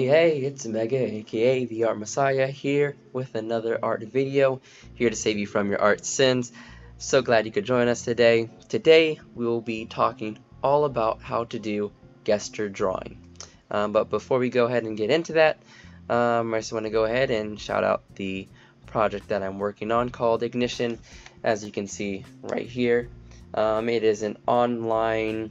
Hey, it's Mega, aka the Art Messiah, here with another art video, here to save you from your art sins. So glad you could join us today. Today, we will be talking all about how to do gesture drawing. But before we go ahead and get into that, I just want to go ahead and shout out the project that I'm working on called Ignition. As you can see right here, it is an online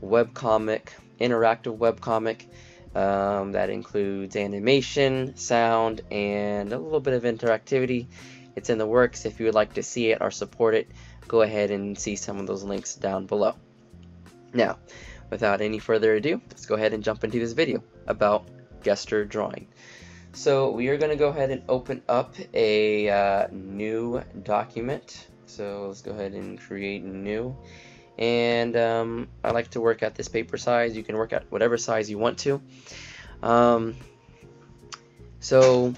webcomic, interactive webcomic. That includes animation, sound, and a little bit of interactivity. It's in the works. If you would like to see it or support it, go ahead and see some of those links down below. Now, without any further ado, let's go ahead and jump into this video about gesture drawing. So we are going to go ahead and open up a new document. So let's go ahead and create new. And I like to work at this paper size. You can work at whatever size you want to. So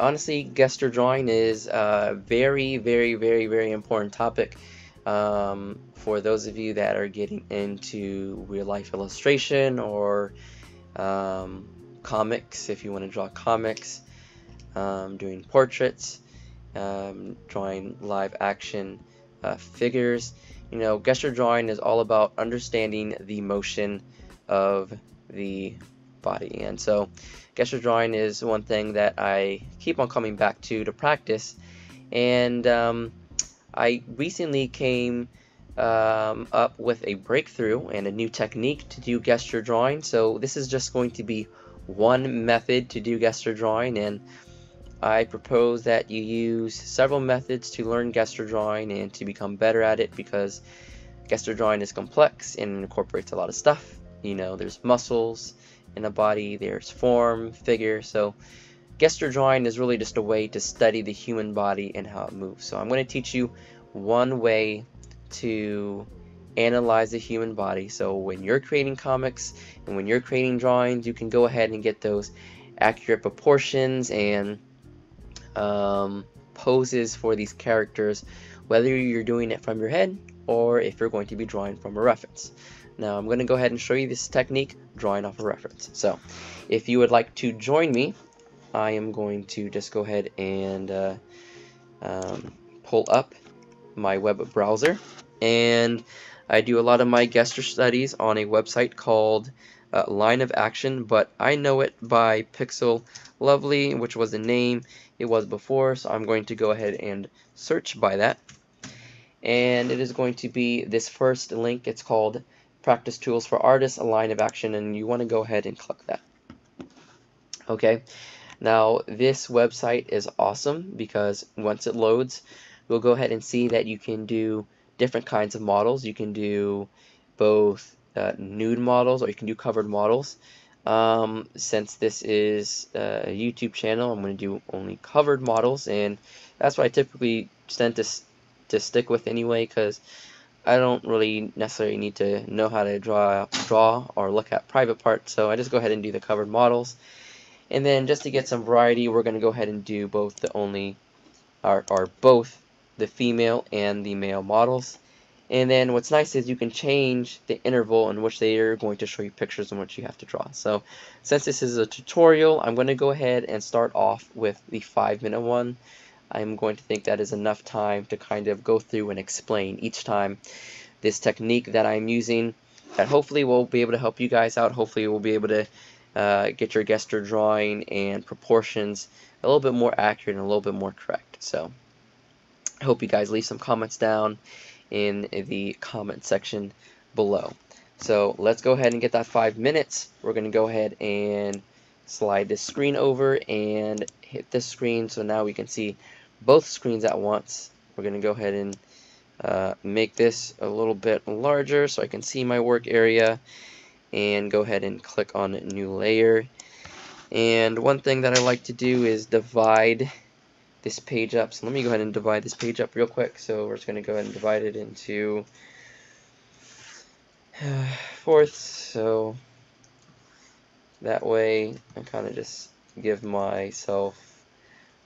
honestly, gesture drawing is a very, very, very, very important topic for those of you that are getting into real life illustration or comics, if you want to draw comics, doing portraits, drawing live action figures. You know, gesture drawing is all about understanding the motion of the body, and so gesture drawing is one thing that I keep on coming back to practice. And I recently came up with a breakthrough and a new technique to do gesture drawing. So this is just going to be one method to do gesture drawing, and I propose that you use several methods to learn gesture drawing and to become better at it, because gesture drawing is complex and incorporates a lot of stuff. You know, there's muscles in a body, there's form, figure. So gesture drawing is really just a way to study the human body and how it moves. So I'm going to teach you one way to analyze the human body. So when you're creating comics and when you're creating drawings, you can go ahead and get those accurate proportions and poses for these characters, whether you're doing it from your head or if you're going to be drawing from a reference. Now I'm going to go ahead and show you this technique, drawing off a reference. So if you would like to join me, I am going to just go ahead and pull up my web browser, and I do a lot of my gesture studies on a website called Line of Action, but I know it by Pixel Lovely, which was the name it was before, so I'm going to go ahead and search by that. And it is going to be this first link. It's called Practice Tools for Artists, a Line of Action, and you want to go ahead and click that. Okay, now this website is awesome because once it loads, we'll go ahead and see that you can do different kinds of models. You can do both nude models, or you can do covered models. Since this is a YouTube channel, I'm going to do only covered models, and that's what I typically tend to stick with anyway, because I don't really necessarily need to know how to draw or look at private parts, so I just go ahead and do the covered models. And then just to get some variety, we're going to go ahead and do both both the female and the male models. And then what's nice is you can change the interval in which they are going to show you pictures in which you have to draw. So since this is a tutorial, I'm going to go ahead and start off with the 5-minute one. I'm going to think that is enough time to kind of go through and explain each time this technique that I'm using, that hopefully will be able to help you guys out. Hopefully we'll be able to get your gesture drawing and proportions a little bit more accurate and a little bit more correct. So I hope you guys leave some comments down in the comment section below. So let's go ahead and get that 5 minutes. We're going to go ahead and slide this screen over and hit this screen, so now we can see both screens at once. We're going to go ahead and make this a little bit larger so I can see my work area, and go ahead and click on new layer. And one thing that I like to do is divide this page up. So let me go ahead and divide this page up real quick. So we're just going to go ahead and divide it into fourths, so that way I kind of just give myself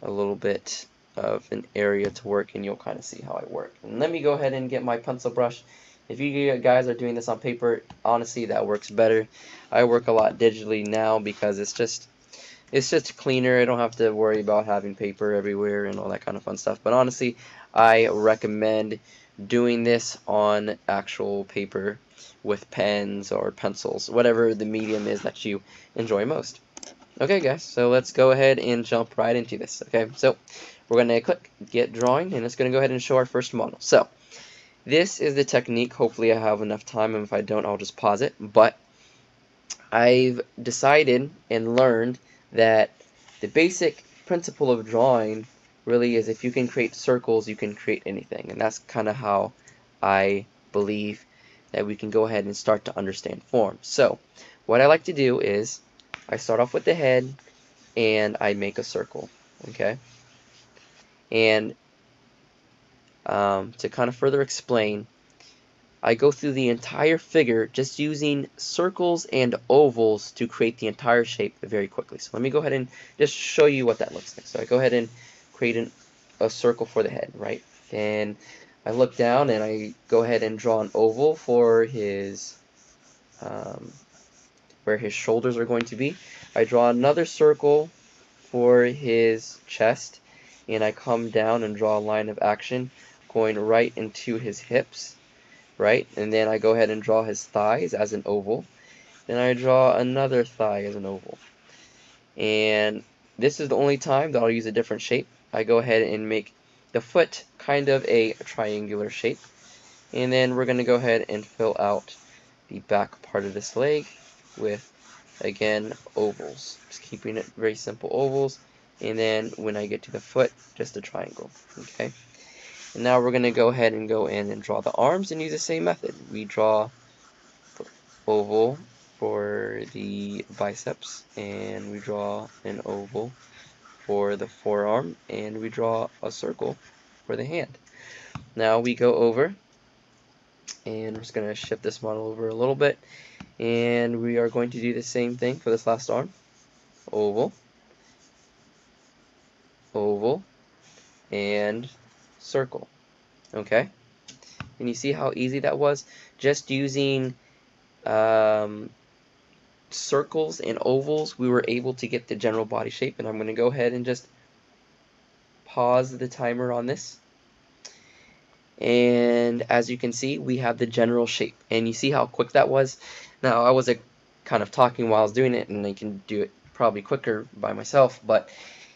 a little bit of an area to work, and you'll kind of see how I work. And let me go ahead and get my pencil brush If you guys are doing this on paper, honestly, that works better. I work a lot digitally now because it's just cleaner. I don't have to worry about having paper everywhere and all that kind of fun stuff. But honestly, I recommend doing this on actual paper with pens or pencils, whatever the medium is that you enjoy most. Okay guys, so let's go ahead and jump right into this. Okay, so we're going to click Get Drawing, and it's going to go ahead and show our first model. So this is the technique. Hopefully I have enough time, and if I don't, I'll just pause it. But I've decided and learned that the basic principle of drawing really is if you can create circles, you can create anything. And that's kind of how I believe that we can go ahead and start to understand form. So what I like to do is I start off with the head and I make a circle. Okay, and to kind of further explain, I go through the entire figure just using circles and ovals to create the entire shape very quickly. So let me go ahead and just show you what that looks like. So I go ahead and create a circle for the head, right? And I look down and I go ahead and draw an oval for his where his shoulders are going to be. I draw another circle for his chest, and I come down and draw a line of action going right into his hips, right? And then I go ahead and draw his thighs as an oval. Then I draw another thigh as an oval. And this is the only time that I'll use a different shape. I go ahead and make the foot kind of a triangular shape. And then we're going to go ahead and fill out the back part of this leg with, again, ovals. Just keeping it very simple ovals. And then when I get to the foot, just a triangle. Okay. And now we're going to go ahead and go in and draw the arms and use the same method. We draw oval for the biceps, and we draw an oval for the forearm, and we draw a circle for the hand. Now we go over, and we're just going to shift this model over a little bit, and we are going to do the same thing for this last arm. Oval, oval, and circle. Okay, and you see how easy that was? Just using circles and ovals, we were able to get the general body shape. And I'm going to go ahead and just pause the timer on this. And as you can see, we have the general shape. And you see how quick that was? Now, I was kind of talking while I was doing it, and I can do it probably quicker by myself, but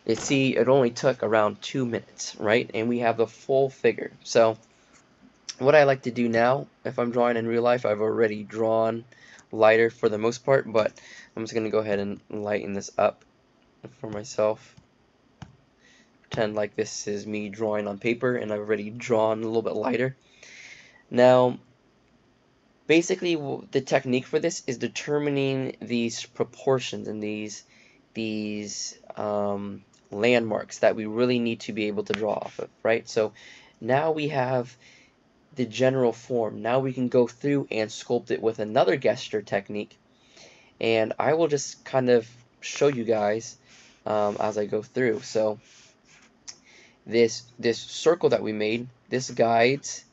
you see, it only took around 2 minutes, right? And we have the full figure. So what I like to do now, if I'm drawing in real life, I've already drawn lighter for the most part, but I'm just going to go ahead and lighten this up for myself. Pretend like this is me drawing on paper, and I've already drawn a little bit lighter. Now, basically, the technique for this is determining these proportions and these landmarks that we really need to be able to draw off of, right? So now we have the general form. Now we can go through and sculpt it with another gesture technique, and I will just kind of show you guys as I go through. So this circle that we made, this guides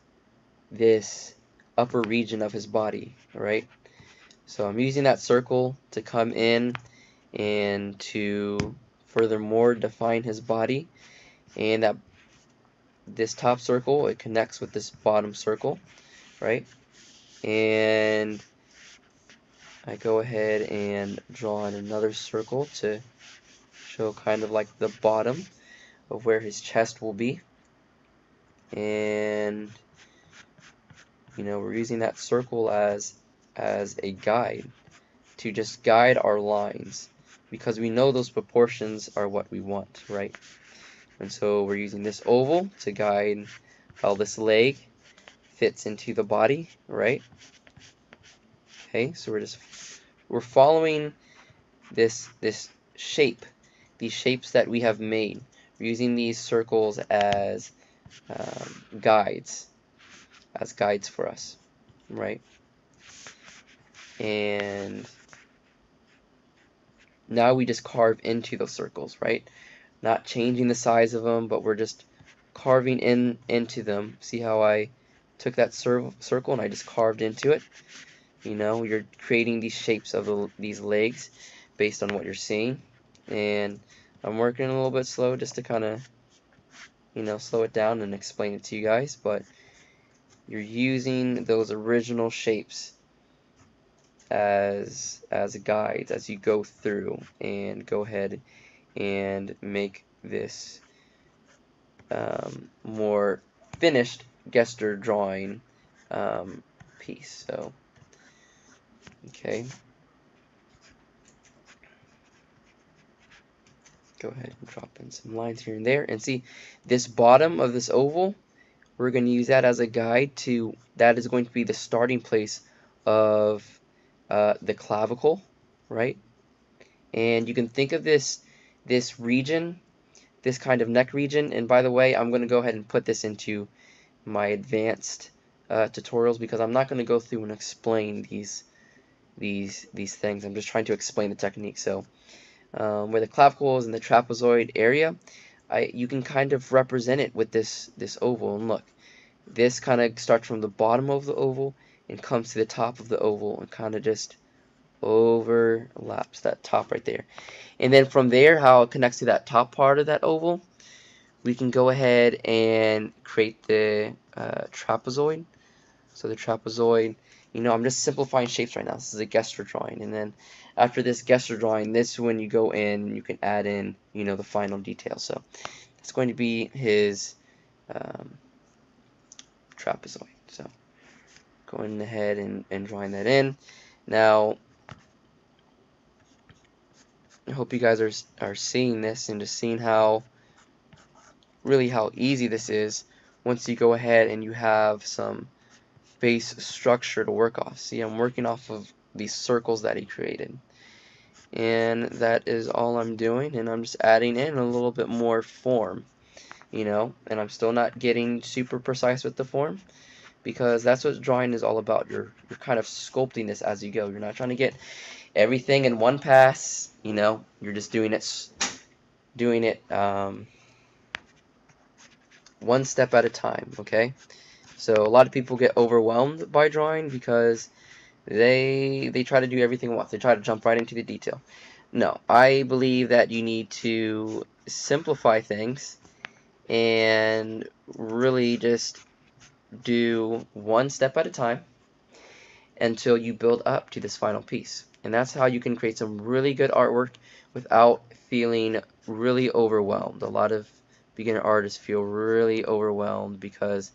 this upper region of his body, right? So I'm using that circle to come in and to furthermore define his body, and that this top circle, it connects with this bottom circle, right? And I go ahead and draw in another circle to show kind of like the bottom of where his chest will be. And you know, we're using that circle as a guide to just guide our lines, because we know those proportions are what we want, right? And so we're using this oval to guide how this leg fits into the body, right? Okay, so we're following this shape, these shapes that we have made. We're using these circles as guides for us, right? And now we just carve into those circles, right? Not changing the size of them, but we're just carving into them. See how I took that circle and I just carved into it. You know, you're creating these shapes of these legs based on what you're seeing. And I'm working a little bit slow just to kind of, you know, slow it down and explain it to you guys. But you're using those original shapes as guides as you go through, and go ahead and make this more finished gesture drawing piece. So, okay, go ahead and drop in some lines here and there, and see this bottom of this oval, we're going to use that as a guide to, that is going to be the starting place of the clavicle, right? And you can think of this region, this kind of neck region, and by the way, I'm going to go ahead and put this into my advanced tutorials, because I'm not going to go through and explain these things. I'm just trying to explain the technique. So where the clavicle is in the trapezoid area, you can kind of represent it with this oval. And look, this kind of starts from the bottom of the oval and comes to the top of the oval and kind of just overlaps that top right there. And then from there, how it connects to that top part of that oval, we can go ahead and create the trapezoid. So the trapezoid, you know, I'm just simplifying shapes right now. This is a gesture drawing, and then after this gesture drawing, this is when you go in, you can add in, you know, the final details. So it's going to be his trapezoid. So going ahead and drawing that in. Now, I hope you guys are seeing this and just seeing how easy this is once you go ahead and you have some base structure to work off. See, I'm working off of these circles that he created, and that is all I'm doing, and I'm just adding in a little bit more form, you know, and I'm still not getting super precise with the form, because that's what drawing is all about. You're kind of sculpting this as you go. You're not trying to get everything in one pass, you know. You're just doing it one step at a time, okay? So a lot of people get overwhelmed by drawing because they try to do everything once. They try to jump right into the detail. No, I believe that you need to simplify things and really just do one step at a time until you build up to this final piece. And that's how you can create some really good artwork without feeling really overwhelmed. A lot of beginner artists feel really overwhelmed because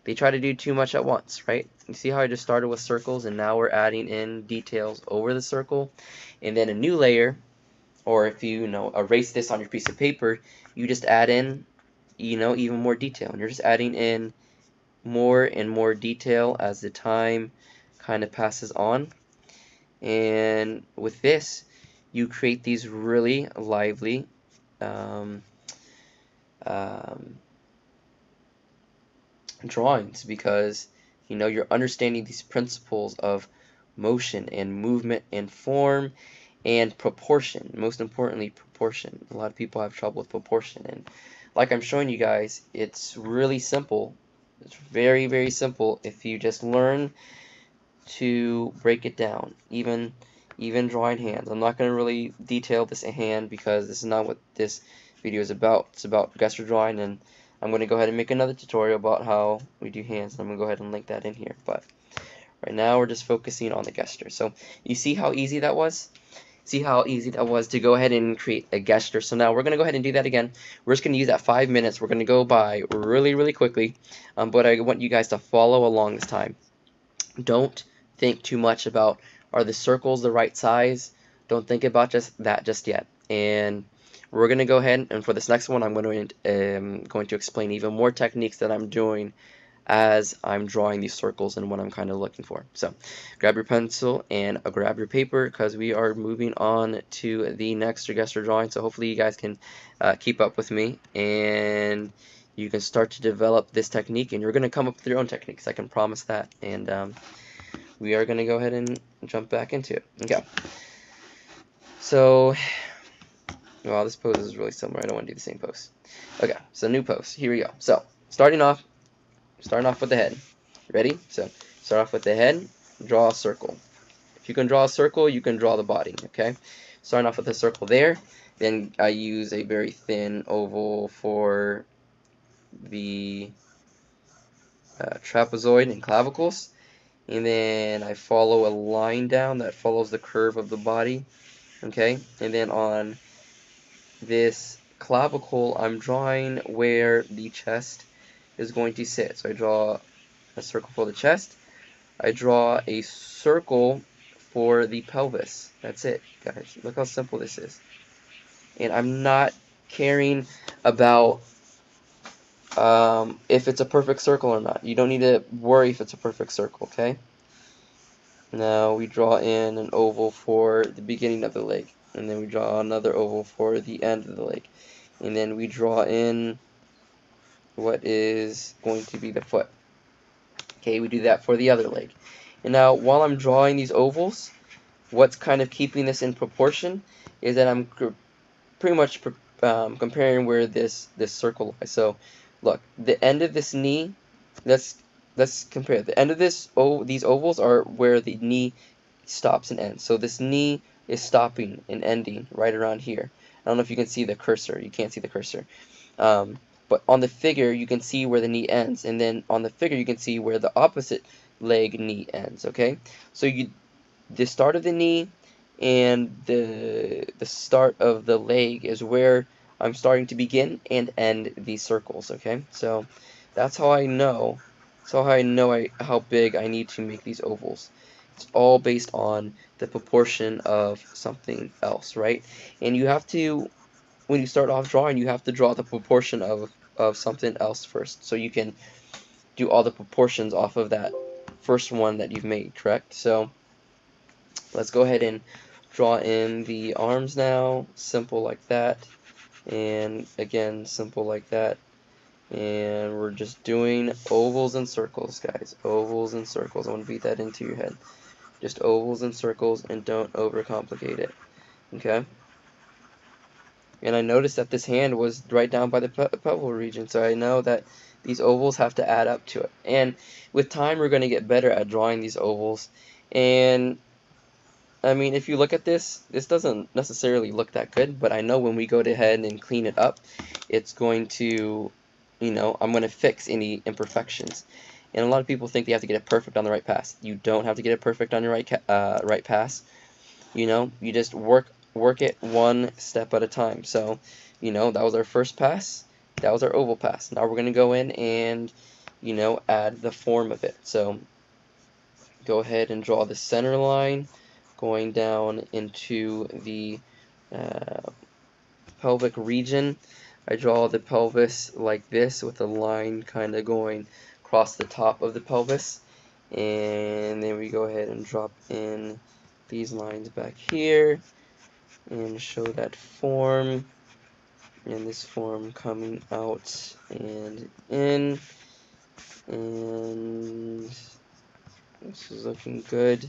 they try to do too much at once, right? You see how I just started with circles, and now we're adding in details over the circle, and then a new layer, or if you erase this on your piece of paper, you just add in, even more detail, and you're just adding in more and more detail as the time kind of passes on. And with this, you create these really lively drawings, because you're understanding these principles of motion and movement and form and proportion. Most importantly, proportion. A lot of people have trouble with proportion, and like I'm showing you guys, it's really simple. It's very, very simple if you just learn to break it down. Even drawing hands. I'm not going to really detail this hand because this is not what this video is about. It's about gesture drawing, and I'm going to go ahead and make another tutorial about how we do hands. I'm going to go ahead and link that in here. But right now we're just focusing on the gesture. So you see how easy that was? See how easy that was to go ahead and create a gesture. So now we're going to go ahead and do that again. We're just going to use that 5 minutes. We're going to go by really, really quickly. But I want you guys to follow along this time. Don't think too much about, are the circles the right size? Don't think about that just yet. And we're going to go ahead, and for this next one, I'm going to explain even more techniques that I'm doing as I'm drawing these circles and what I'm kind of looking for. So grab your pencil and grab your paper, because we are moving on to the next gesture drawing. So hopefully you guys can keep up with me, and you can start to develop this technique, and you're going to come up with your own techniques. I can promise that. And we are going to go ahead and jump back into it. Okay. So, well, this pose is really similar. I don't want to do the same pose. Okay, so new pose. Here we go. So, starting off with the head. Ready? So start off with the head, draw a circle. If you can draw a circle, you can draw the body, okay? Starting off with a circle there, then I use a very thin oval for the trapezoid and clavicles, and then I follow a line down that follows the curve of the body, okay? And then on this clavicle, I'm drawing where the chest is going to sit. So I draw a circle for the chest. I draw a circle for the pelvis. That's it, guys. Look how simple this is. And I'm not caring about if it's a perfect circle or not. You don't need to worry if it's a perfect circle, okay? Now we draw in an oval for the beginning of the leg, and then we draw another oval for the end of the leg, and then we draw in what is going to be the foot. Okay, we do that for the other leg. And now while I'm drawing these ovals, what's kind of keeping this in proportion is that I'm pretty much comparing where this circle lies. So look, the end of this knee, let's compare. The end of these ovals are where the knee stops and ends. So this knee is stopping and ending right around here. I don't know if you can see the cursor. You can't see the cursor. But on the figure, you can see where the knee ends. And then on the figure, you can see where the opposite leg knee ends, okay? So the start of the knee and the start of the leg is where I'm starting to begin and end these circles, okay? So that's how I know. How big I need to make these ovals. It's all based on the proportion of something else, right? And you have to, when you start off drawing, you have to draw the proportion of something else first, so you can do all the proportions off of that first one that you've made, correct? So let's go ahead and draw in the arms now, simple like that, and again, simple like that. And we're just doing ovals and circles, guys. Ovals and circles. I want to beat that into your head. Just ovals and circles, and don't overcomplicate it. Okay? And I noticed that this hand was right down by the pelvic region, so I know that these ovals have to add up to it. And with time, we're going to get better at drawing these ovals. And I mean, if you look at this doesn't necessarily look that good, but I know when we go ahead and clean it up, it's going to, you know, I'm going to fix any imperfections. And a lot of people think they have to get it perfect on the right pass. You don't have to get it perfect on your right pass. You know, you just work it one step at a time. So, you know, that was our first pass. That was our oval pass. Now we're going to go in and, you know, add the form of it. So go ahead and draw the center line going down into the pelvic region. I draw the pelvis like this with a line kind of going across the top of the pelvis, and then we go ahead and drop in these lines back here and show that form, and this form coming out and in, and this is looking good.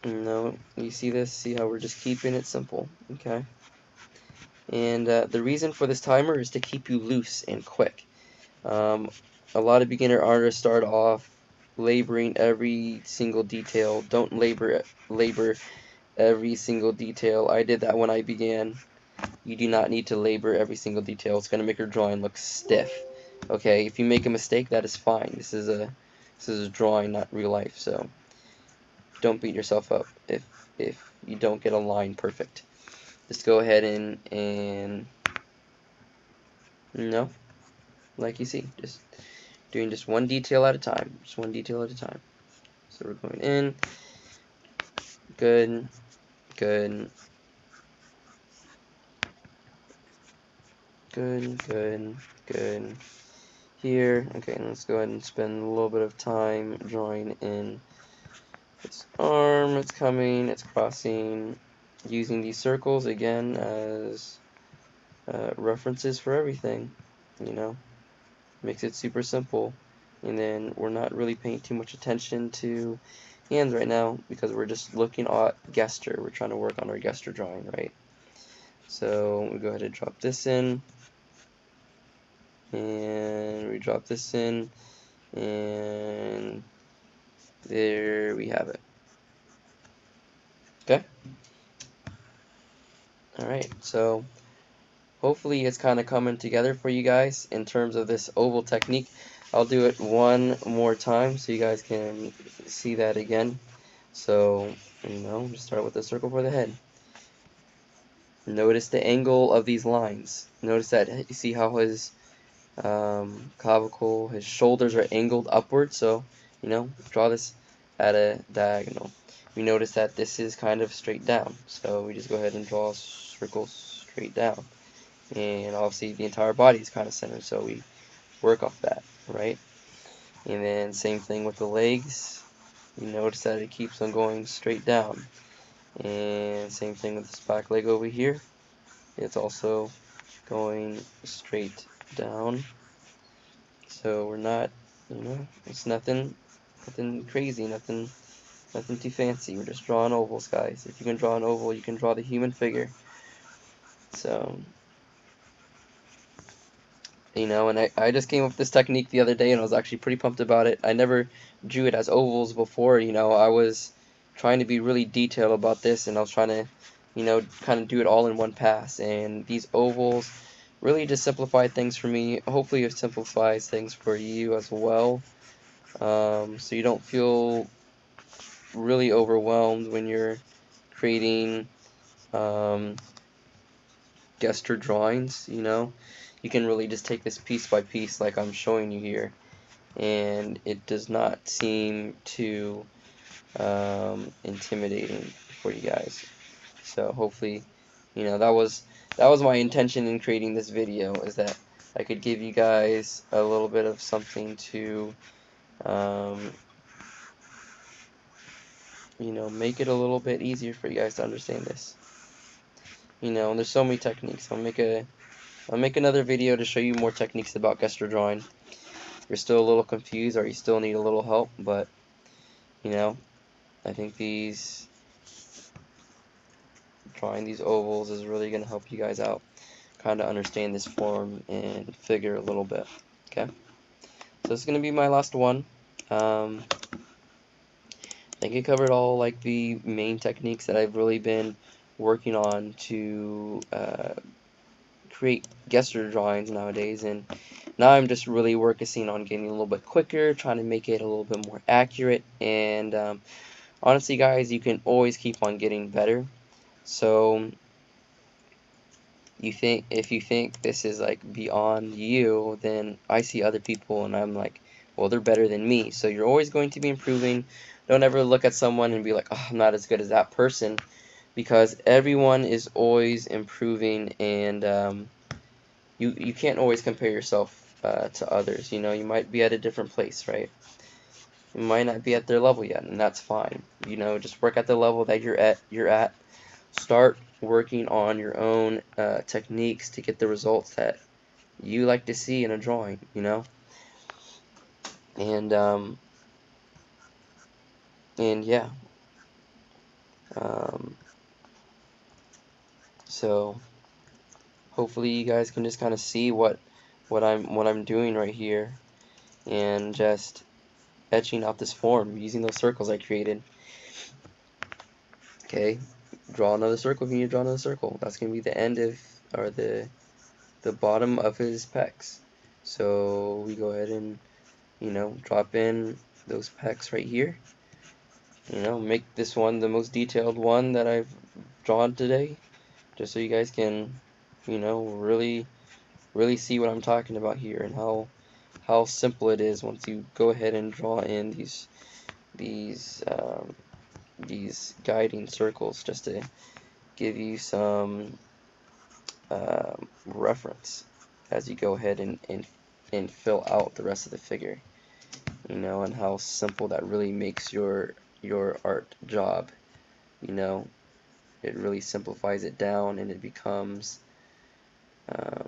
No, you see this? See how we're just keeping it simple, okay? And the reason for this timer is to keep you loose and quick. A lot of beginner artists start off laboring every single detail. Don't labor every single detail. I did that when I began. You do not need to labor every single detail. It's going to make your drawing look stiff. Okay, if you make a mistake, that is fine. This is a drawing, not real life, so don't beat yourself up if you don't get a line perfect. Just go ahead and you know, like you see, just doing just one detail at a time. Just one detail at a time. So we're going in. Good. Good. Good. Good. Good. Here. Okay, and let's go ahead and spend a little bit of time drawing in its arm. It's coming. It's crossing. Using these circles again as references for everything. You know, makes it super simple. And then we're not really paying too much attention to hands right now because we're just looking at gesture. We're trying to work on our gesture drawing, right? So we go ahead and drop this in, and we drop this in, And there we have it. Okay. Alright, so hopefully it's kind of coming together for you guys in terms of this oval technique. I'll do it one more time so you guys can see that again. So, just start with the circle for the head. Notice the angle of these lines. Notice that, you see how his clavicle, his shoulders are angled upward, so, draw this at a diagonal. We notice that this is kind of straight down, so we just go ahead and draw a circle straight down. And obviously the entire body is kind of centered, so we work off that, right? And then same thing with the legs. You notice that it keeps on going straight down. And same thing with this back leg over here. It's also going straight down. So we're not, it's nothing crazy, nothing too fancy. We're just drawing ovals, guys. If you can draw an oval, you can draw the human figure. So, and I just came up with this technique the other day, and I was actually pretty pumped about it. I never drew it as ovals before. I was trying to be really detailed about this, and I was trying to, kind of do it all in one pass. And these ovals really just simplify things for me. Hopefully it simplifies things for you as well, so you don't feel really overwhelmed when you're creating gesture drawings. You can really just take this piece by piece like I'm showing you here, and it does not seem too intimidating for you guys. So hopefully, that was my intention in creating this video, is that I could give you guys a little bit of something to make it a little bit easier for you guys to understand this. And there's so many techniques. I'll make another video to show you more techniques about gesture drawing. If you're still a little confused or you still need a little help, but I think drawing these ovals is really going to help you guys out, kind of understand this form and figure a little bit. Okay, so this is going to be my last one. I think I covered all like the main techniques that I've really been working on to create gesture drawings nowadays, and now I'm just really working on getting a little bit quicker, trying to make it a little bit more accurate, and honestly guys, you can always keep on getting better. So if you think this is like beyond you, then I see other people and I'm like, well, they're better than me. So you're always going to be improving. Don't ever look at someone and be like, oh, I'm not as good as that person, because everyone is always improving, and you can't always compare yourself to others. You might be at a different place, right? You might not be at their level yet, and that's fine. Just work at the level that you're at. Start working on your own techniques to get the results that you like to see in a drawing, and yeah, so hopefully you guys can just kind of see what I'm doing right here, and just etching out this form using those circles I created. Okay, draw another circle if you need to draw another circle. That's going to be the end of, or the bottom of his pecs. So we go ahead and, drop in those pecs right here. Make this one the most detailed one that I've drawn today, just so you guys can, really see what I'm talking about here, and how simple it is once you go ahead and draw in these guiding circles, just to give you some reference as you go ahead and fill out the rest of the figure, and how simple that really makes your art job. It really simplifies it down, and it becomes a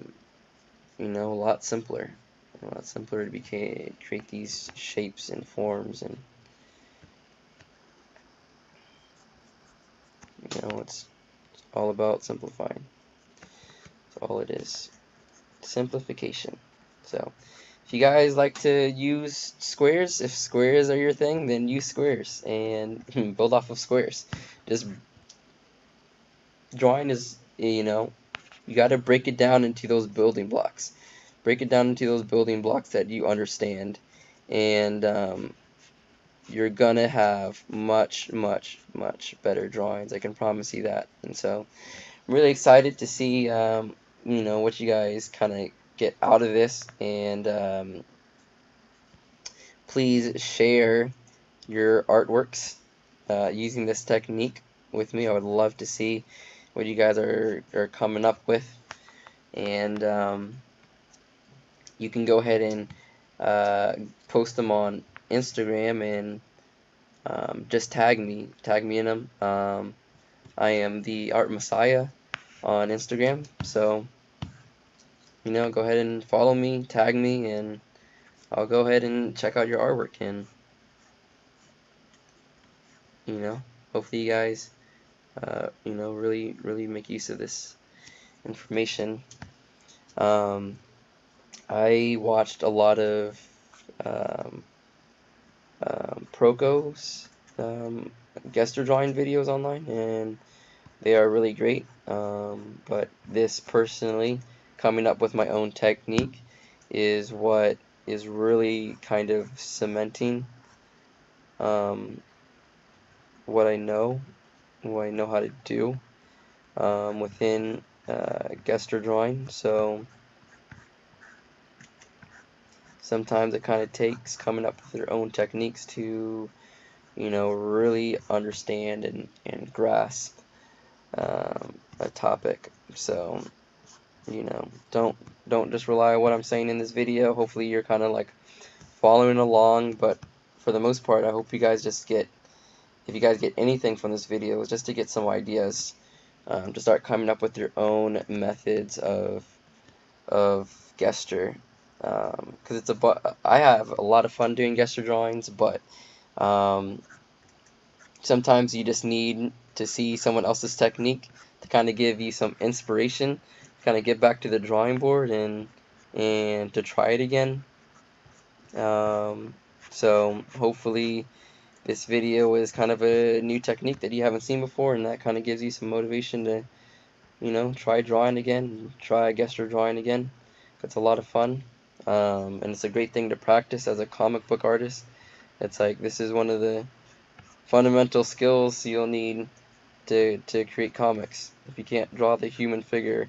lot simpler to create these shapes and forms, and it's all about simplifying. That's all it is. Simplification. So if you guys like to use squares, if squares are your thing, then use squares and build off of squares. Just drawing is, you know, you got to break it down into those building blocks. Break it down into those building blocks that you understand, and you're gonna have much, much, much better drawings. I can promise you that. And so I'm really excited to see, you know, what you guys kind of get out of this, and please share your artworks using this technique with me. I would love to see what you guys are coming up with, and you can go ahead and post them on Instagram and just tag me in them. I am the Art Messiah on Instagram, so you know, go ahead and follow me, tag me, and I'll go ahead and check out your artwork, and you know, hopefully you guys you know, really make use of this information. I watched a lot of Progos gesture drawing videos online, and they are really great. But this personally, coming up with my own technique, is what is really kind of cementing what I know how to do within gesture drawing. So sometimes it kind of takes coming up with your own techniques to, you know, really understand and grasp a topic. So, you know, don't just rely on what I'm saying in this video. Hopefully you're kind of like following along, but for the most part, I hope you guys just get, if you guys get anything from this video, just to get some ideas, to start coming up with your own methods of gesture. Because it's I have a lot of fun doing gesture drawings, but sometimes you just need to see someone else's technique to kind of give you some inspiration, kind of get back to the drawing board and to try it again. So hopefully this video is kind of a new technique that you haven't seen before, and that kind of gives you some motivation to, you know, try drawing again, try gesture drawing again. It's a lot of fun, and it's a great thing to practice as a comic book artist. It's like, this is one of the fundamental skills you'll need to create comics. If you can't draw the human figure,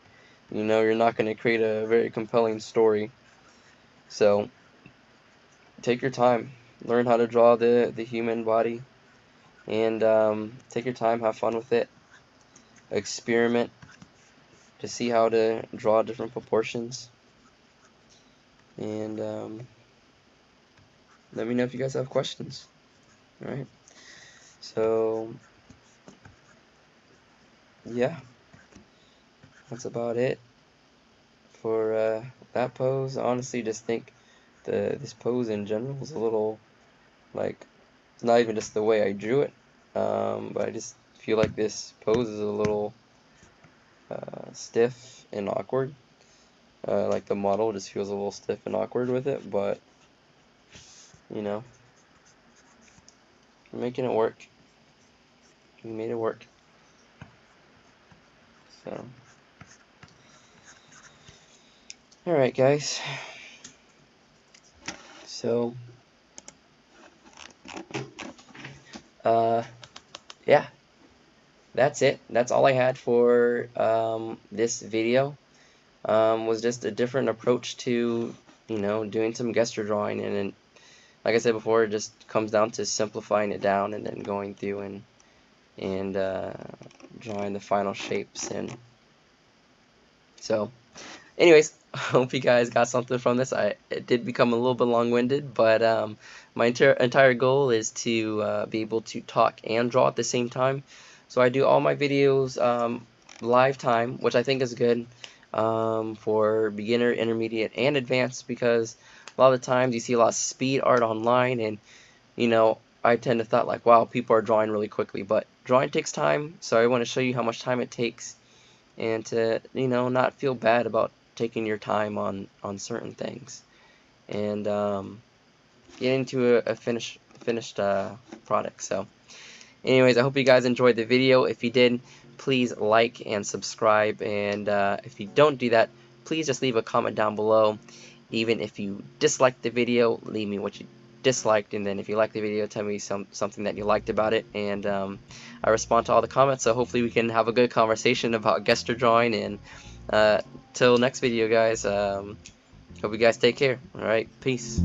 you know, you're not going to create a very compelling story. So take your time, learn how to draw the human body, and take your time, have fun with it, experiment to see how to draw different proportions, and let me know if you guys have questions. Alright, so yeah, that's about it for that pose. Honestly, just think this pose in general is a little, like, it's not even just the way I drew it, but I just feel like this pose is a little stiff and awkward. Like the model just feels a little stiff and awkward with it, but you know, we're making it work. We made it work. So, alright guys, so yeah, that's it. That's all I had for this video. Was just a different approach to, you know, doing some gesture drawing, and like I said before, it just comes down to simplifying it down and then going through and drawing the final shapes. And so anyways, hope you guys got something from this. It did become a little bit long-winded, but my entire goal is to be able to talk and draw at the same time. So I do all my videos live time, which I think is good for beginner, intermediate, and advanced, because a lot of the times you see a lot of speed art online, and you know, I tend to thought like, wow, people are drawing really quickly, but drawing takes time. So I want to show you how much time it takes, and to, you know, not feel bad about taking your time on certain things. and get into a finished product. So anyways, I hope you guys enjoyed the video. If you did, please like and subscribe, and if you don't do that, please just leave a comment down below. Even if you disliked the video, leave me what you disliked, and then if you liked the video, tell me something that you liked about it, and I respond to all the comments, so hopefully we can have a good conversation about gesture drawing. And till next video, guys, hope you guys take care. Alright, peace.